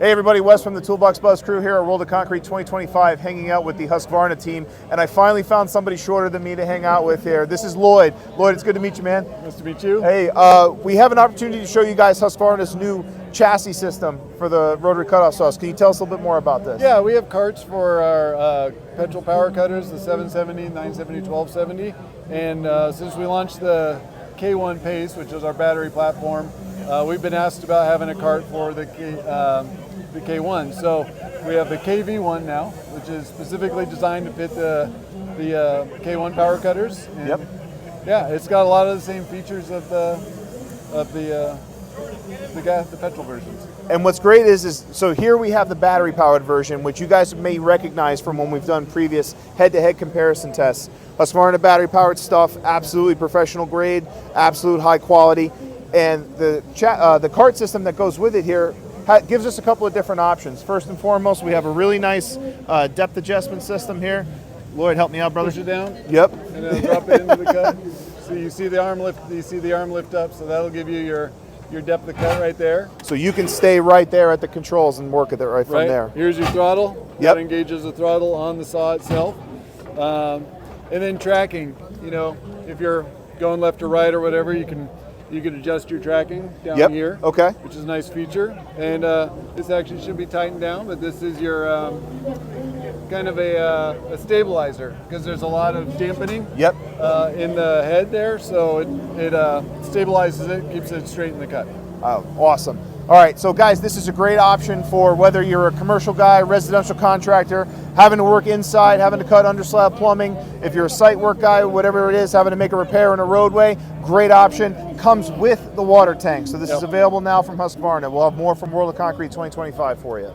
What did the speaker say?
Hey everybody, Wes from the Toolbox Buzz crew here at World of Concrete 2025, hanging out with the Husqvarna team, and I finally found somebody shorter than me to hang out with here. This is Lloyd. Lloyd, it's good to meet you, man. Nice to meet you. Hey, we have an opportunity to show you guys Husqvarna's new chassis system for the rotary cutoff saws. Can you tell us a little bit more about this? Yeah, we have carts for our petrol power cutters, the 770, 970, 1270, and since we launched the K1 Pace, which is our battery platform, we've been asked about having a cart for the K1. So we have the KV1 now, which is specifically designed to fit the K1 power cutters. And yep. Yeah, it's got a lot of the same features of the petrol versions. And what's great is so here we have the battery powered version, which you guys may recognize from when we've done previous head-to-head comparison tests. Husqvarna battery powered stuff, absolutely professional grade, absolute high quality. And the cart system that goes with it here gives us a couple of different options. First and foremost, we have a really nice depth adjustment system here. Lloyd, help me out, brother. Push it down. Yep. And then drop it into the cut. So you see the arm lift. You see the arm lift up. So that'll give you your depth of cut right there. So you can stay right there at the controls and work with it right from there. Here's your throttle. Yep. That engages the throttle on the saw itself. And then tracking. You know, if you're going left or right or whatever, you can adjust your tracking down here. Okay. Which is a nice feature. And this actually should be tightened down, but this is your kind of a stabilizer, because there's a lot of dampening in the head there, so it stabilizes it, keeps it straight in the cut. Oh, awesome. All right, so guys, this is a great option for whether you're a commercial guy, residential contractor, having to work inside, having to cut under slab plumbing. If you're a site work guy, whatever it is, having to make a repair in a roadway, great option. Comes with the water tank. So this is available now from Husqvarna. We'll have more from World of Concrete 2025 for you.